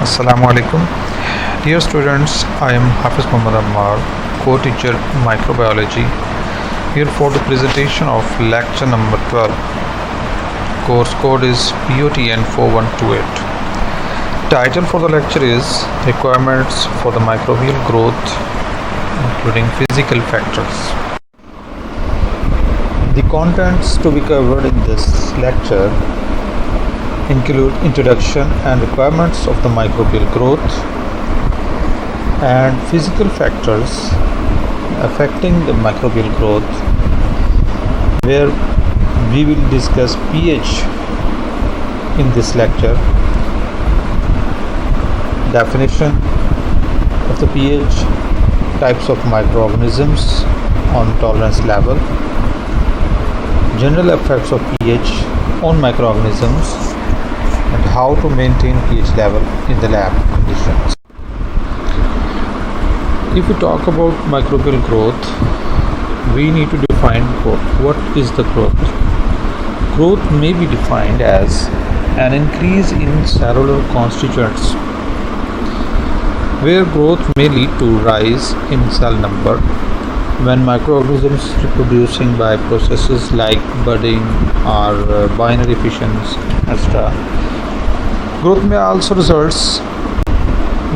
Assalamu alaikum. Dear students, I am Hafiz Muhammad Ammar, co-teacher Microbiology, here for the presentation of lecture number 12. Course code is POTN 4128. Title for the lecture is Requirements for the Microbial Growth, including Physical Factors. The contents to be covered in this lecture include introduction and requirements of the microbial growth and physical factors affecting the microbial growth, where we will discuss pH in this lecture, definition of the pH, types of microorganisms on tolerance level, general effects of pH on microorganisms, and how to maintain pH level in the lab conditions. If we talk about microbial growth, we need to define what is the growth. Growth may be defined as an increase in cellular constituents, where growth may lead to rise in cell number when microorganisms reproducing by processes like budding or binary fissions, etc. Growth may also result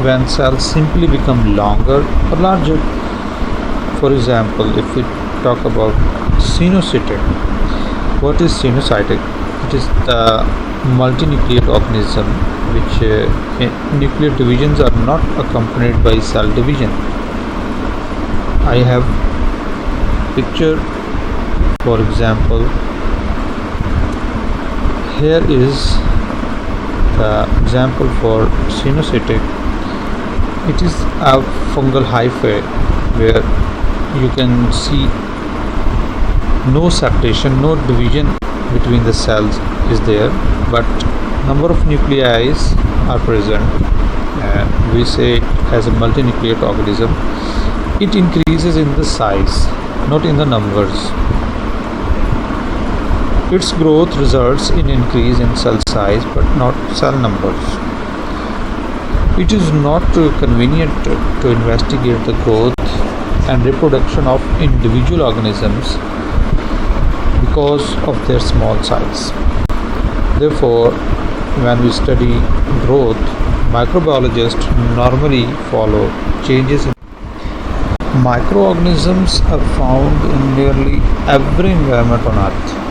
when cells simply become longer or larger. For example, if we talk about sinusotic, what is sinusotic? It is the multinucleate organism which nuclear divisions are not accompanied by cell division. I have picture, for example, here is the example for sinusotic. It is a fungal hyphae where you can see no separation, no division between the cells is there, but number of nuclei are present, and we say it as a multinucleate organism. It increases in the size, not in the numbers. Its growth results in increase in cell size but not cell numbers. It is not convenient to investigate the growth and reproduction of individual organisms because of their small size. Therefore, when we study growth, microbiologists normally follow changes in microorganisms are found in nearly every environment on Earth,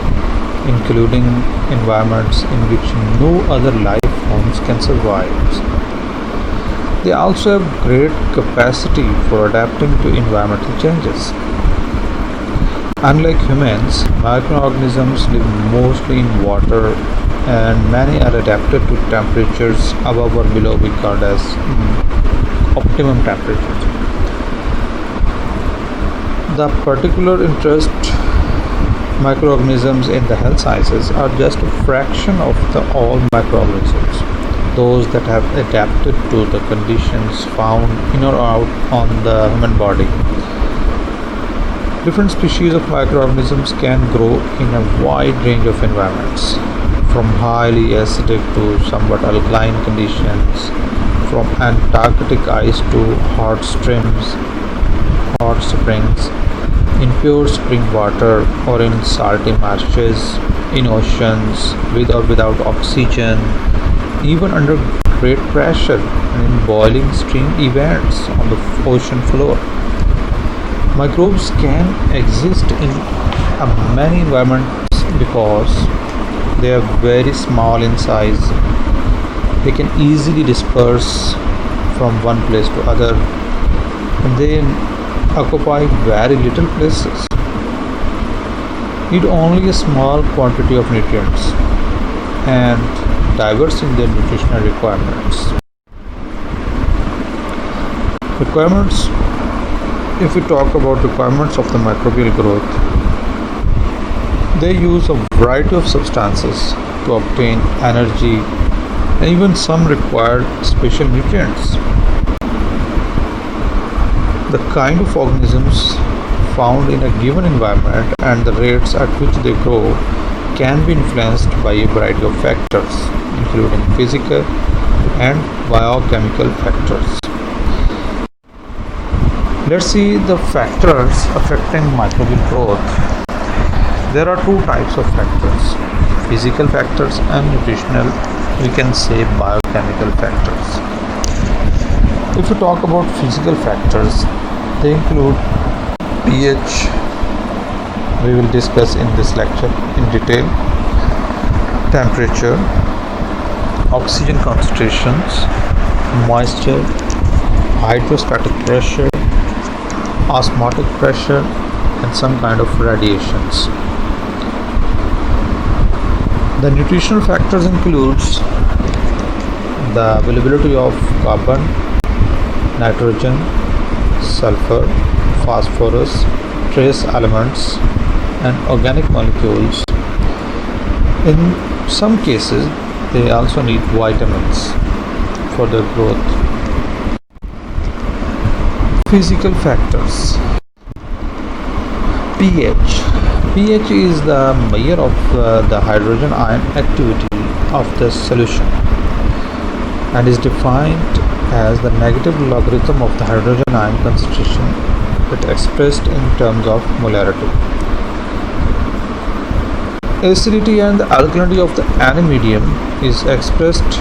including environments in which no other life forms can survive. They also have great capacity for adapting to environmental changes. Unlike humans, microorganisms live mostly in water, and many are adapted to temperatures above or below we call as optimum temperatures. The particular interest microorganisms in the health sciences are just a fraction of the all microorganisms, those that have adapted to the conditions found in or out on the human body. Different species of microorganisms can grow in a wide range of environments, from highly acidic to somewhat alkaline conditions, from Antarctic ice to hot springs, in pure spring water or in salty marshes, in oceans with or without oxygen, even under great pressure and in boiling stream events on the ocean floor. Microbes can exist in many environments because they are very small in size. They can easily disperse from one place to other, and they occupy very little places, need only a small quantity of nutrients, and diverse in their nutritional requirements. Requirements, if we talk about requirements of the microbial growth, they use a variety of substances to obtain energy, and even some require special nutrients. The kind of organisms found in a given environment and the rates at which they grow can be influenced by a variety of factors, including physical, and biochemical factors. Let's see the factors affecting microbial growth. There are two types of factors: physical factors and nutritional, we can say biochemical factors. If we talk about physical factors, they include pH, we will discuss in this lecture in detail, temperature, oxygen concentrations, moisture, hydrostatic pressure, osmotic pressure, and some kind of radiations. The nutritional factors includes the availability of carbon, nitrogen, sulfur, phosphorus, trace elements, and organic molecules. In some cases, they also need vitamins for their growth. Physical factors. pH. pH is the measure of the hydrogen ion activity of the solution and is defined as the negative logarithm of the hydrogen ion concentration but expressed in terms of molarity. Acidity and the alkalinity of the any medium is expressed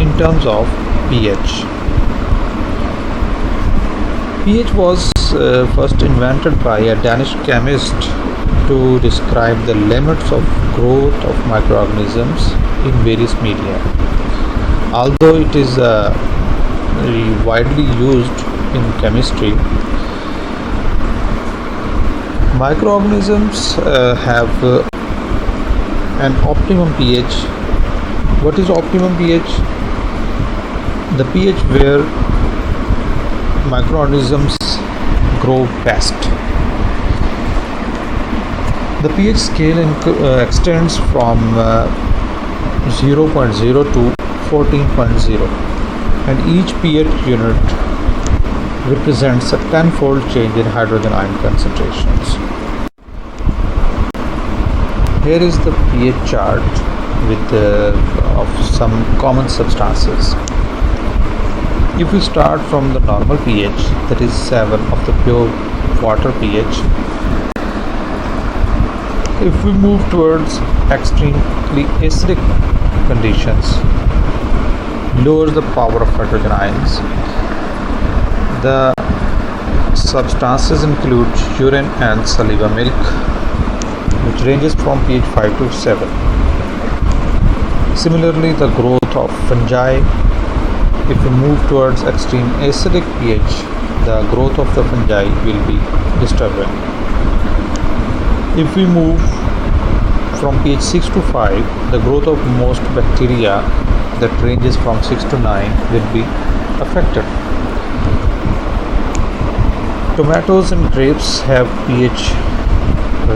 in terms of pH. pH was first invented by a Danish chemist to describe the limits of growth of microorganisms in various media. Although it is very widely used in chemistry, microorganisms have an optimum pH. What is optimum pH? The pH where microorganisms grow best. The pH scale extends from 0.0 to 14.0, and each pH unit represents a tenfold change in hydrogen ion concentrations. Here is the pH chart with of some common substances. If we start from the normal pH, that is 7 of the pure water pH, if we move towards extremely acidic conditions, lowers the power of hydrogen ions. The substances include urine and saliva milk, which ranges from pH 5 to 7. Similarly, the growth of fungi. If we move towards extreme acidic pH, the growth of the fungi will be disturbing. If we move from pH 6 to 5, the growth of most bacteria that ranges from 6 to 9 will be affected. Tomatoes and grapes have pH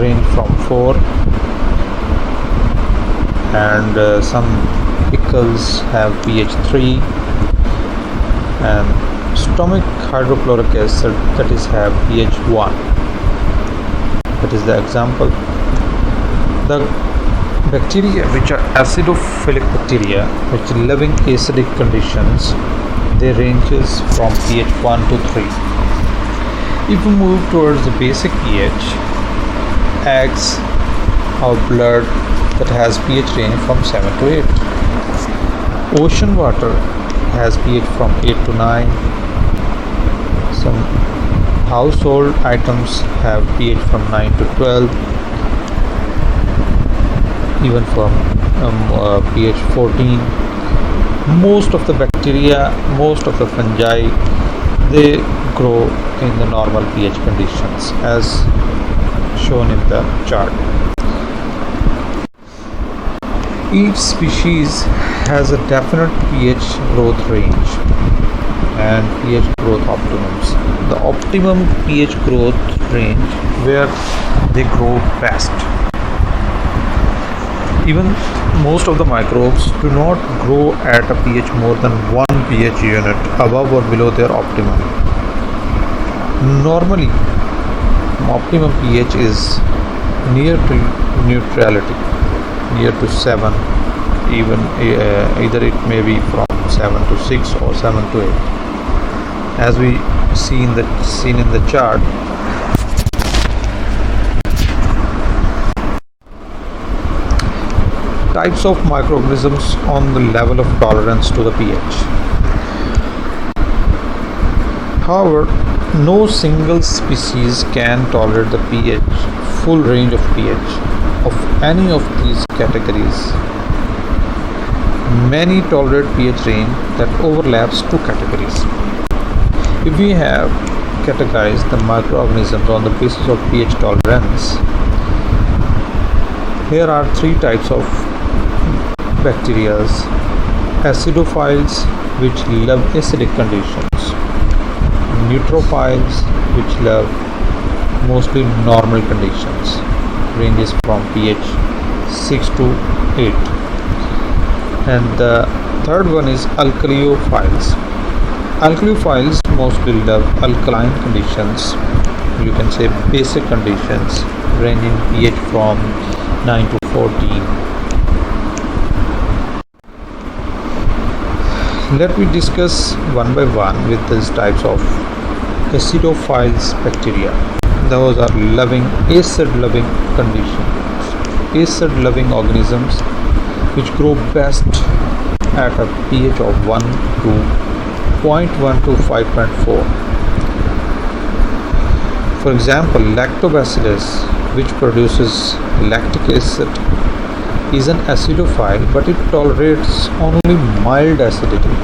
range from 4, and some pickles have pH 3, and stomach hydrochloric acid that is have pH 1. That is the example. The bacteria which are acidophilic bacteria which live in acidic conditions, they ranges from pH 1 to 3. If we move towards the basic pH, eggs or blood that has pH range from 7 to 8. Ocean water has pH from 8 to 9. Some household items have pH from 9 to 12, even from pH 14. Most of the bacteria, most of the fungi, they grow in the normal pH conditions as shown in the chart. Each species has a definite pH growth range and pH growth optimums. The optimum pH growth range where they grow best. Even most of the microbes do not grow at a pH more than 1 pH unit above or below their optimum. Normally, optimum pH is near to neutrality, near to 7, even either it may be from 7 to 6 or 7 to 8. As we seen in the chart, types of microorganisms on the level of tolerance to the pH. However, no single species can tolerate the full range of pH of any of these categories. Many tolerate pH range that overlaps two categories. If we have categorized the microorganisms on the basis of pH tolerance, here are three types of bacteria: acidophiles, which love acidic conditions; neutrophiles, which love mostly normal conditions, ranges from pH 6 to 8, and the third one is alkaliophiles. Alkaliophiles mostly love alkaline conditions, you can say basic conditions, ranging pH from 9 to 14. Let me discuss one by one with these types of acidophiles bacteria. Those are acid-loving conditions, acid-loving organisms which grow best at a pH of 1 to 0.1 to 5.4. For example, lactobacillus, which produces lactic acid, is an acidophile, but it tolerates only mild acidity.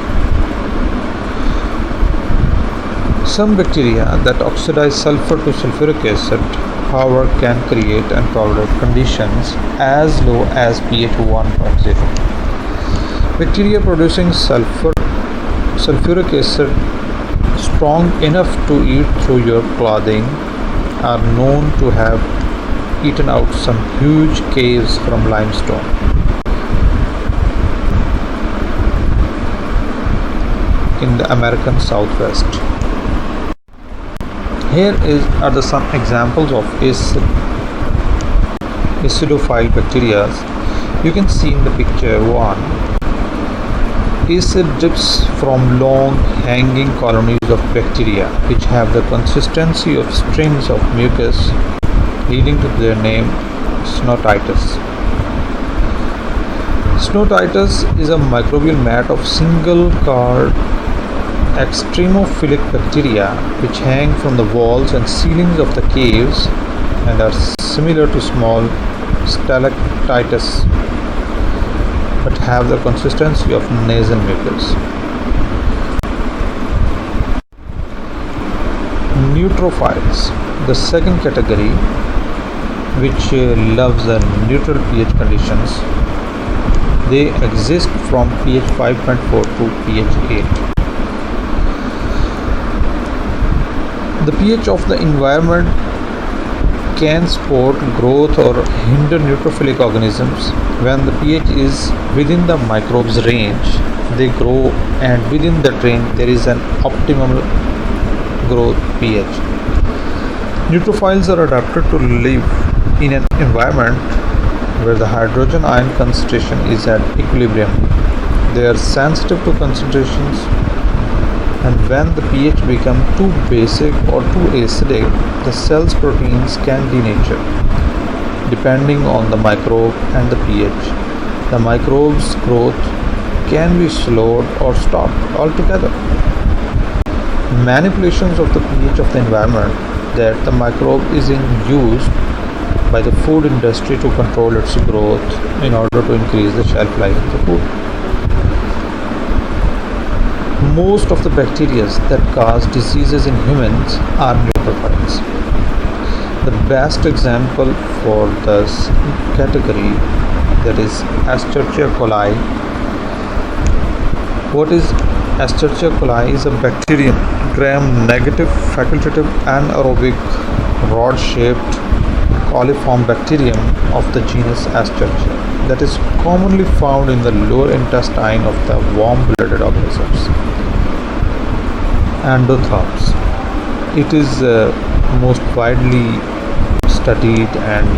Some bacteria that oxidize sulfur to sulfuric acid, however, can create and tolerate conditions as low as pH 1.0. Bacteria producing sulfuric acid strong enough to eat through your clothing are known to have eaten out some huge caves from limestone. In the American Southwest. Here are some examples of acidophile bacteria. You can see in the picture 1. Acid drips from long hanging colonies of bacteria which have the consistency of strings of mucus, leading to their name Snotitis. Snotitis is a microbial mat of single-card extremophilic bacteria which hang from the walls and ceilings of the caves and are similar to small stalactites but have the consistency of nasal mucus. Neutrophiles, the second category, which loves the neutral pH conditions. They exist from pH 5.4 to pH 8. The pH of the environment can support growth or hinder neutrophilic organisms. When the pH is within the microbes range, they grow, and within that range there is an optimal growth pH. Neutrophiles are adapted to live in an environment where the hydrogen ion concentration is at equilibrium. They are sensitive to concentrations, and when the pH becomes too basic or too acidic, the cell's proteins can denature depending on the microbe and the pH. The microbe's growth can be slowed or stopped altogether. Manipulations of the pH of the environment that the microbe is in used by the food industry to control its growth in order to increase the shelf life of the food. Most of the bacteria that cause diseases in humans are neutrophiles. The best example for this category, that is Escherichia coli. What is Escherichia coli? Is a bacterium gram-negative facultative anaerobic rod-shaped coliform bacterium of the genus Escherichia that is commonly found in the lower intestine of the warm-blooded organisms. Endotherms. It is most widely studied and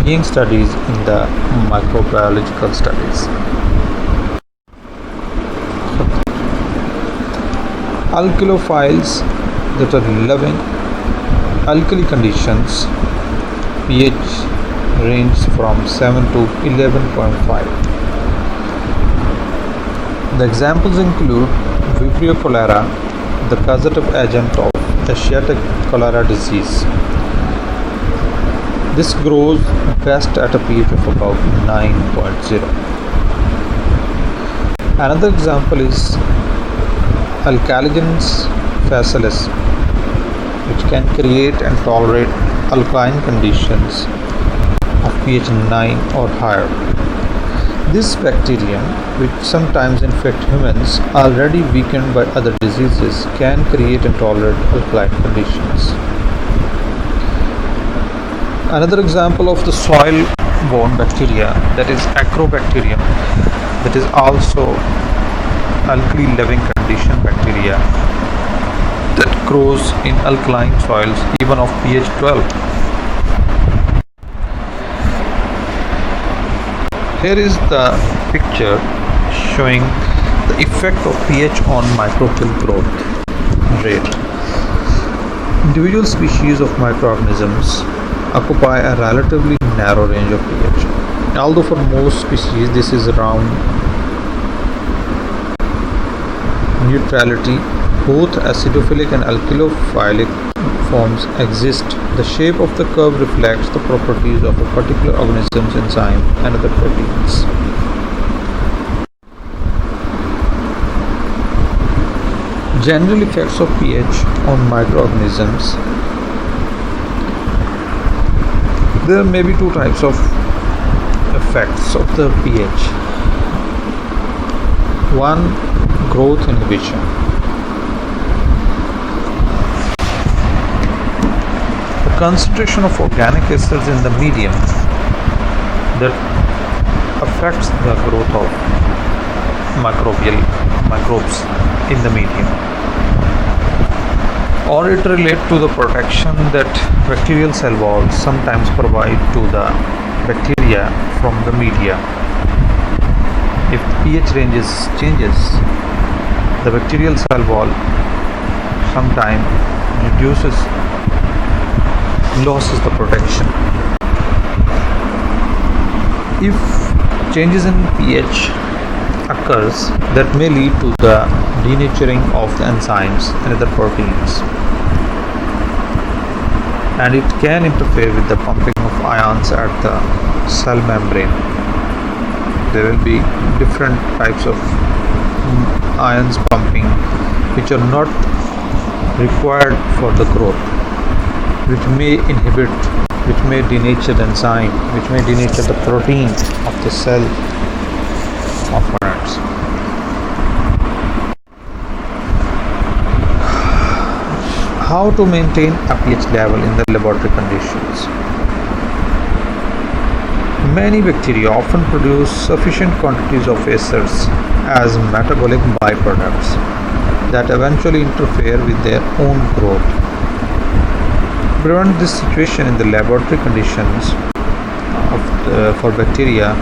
being studied in the microbiological studies. Alkalophiles that are loving alkali conditions, pH range from 7 to 11.5. The examples include Vibrio cholera, the causative agent of Asiatic cholera disease. This grows best at a pH of about 9.0. Another example is Alcaligens facilis, which can create and tolerate alkaline conditions of pH 9 or higher. This bacterium, which sometimes infect humans already weakened by other diseases, can create and tolerate alkaline conditions. Another example of the soil-borne bacteria, that is Acrobacterium, that is also alkali-loving condition bacteria that grows in alkaline soils even of pH 12. Here is the picture showing the effect of pH on microbial growth rate. Individual species of microorganisms occupy a relatively narrow range of pH. Although for most species this is around neutrality, both acidophilic and alkalophilic forms exist. The shape of the curve reflects the properties of a particular organism's enzyme and other proteins. General effects of pH on microorganisms. There may be two types of effects of the pH. One, growth inhibition. Concentration of organic acids in the medium that affects the growth of microbes in the medium, or it relates to the protection that bacterial cell walls sometimes provide to the bacteria from the media. If pH ranges changes, the bacterial cell wall sometimes loses the protection. If changes in pH occurs, that may lead to the denaturing of the enzymes and other proteins, and it can interfere with the pumping of ions at the cell membrane. There will be different types of ions pumping which are not required for the growth, which may denature the enzyme, which may denature the protein of the cell components. How to maintain a pH level in the laboratory conditions? Many bacteria often produce sufficient quantities of acids as metabolic byproducts that eventually interfere with their own growth. To prevent this situation in the laboratory conditions for bacteria,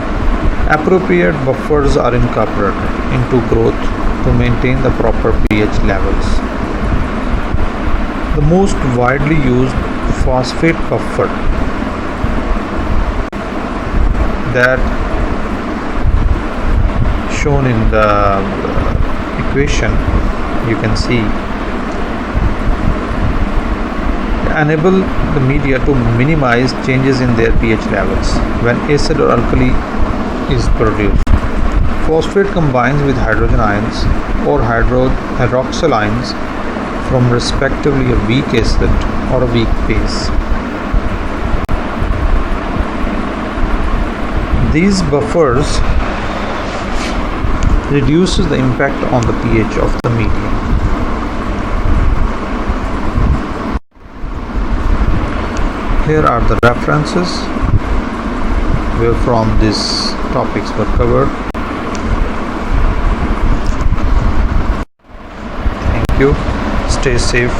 appropriate buffers are incorporated into growth to maintain the proper pH levels. The most widely used phosphate buffer that shown in the equation, you can see, enable the media to minimize changes in their pH levels when acid or alkali is produced. Phosphate combines with hydrogen ions or hydroxyl ions from respectively a weak acid or a weak base. These buffers reduces the impact on the pH of the medium. Here are the references where from these topics were covered. Thank you. Stay safe.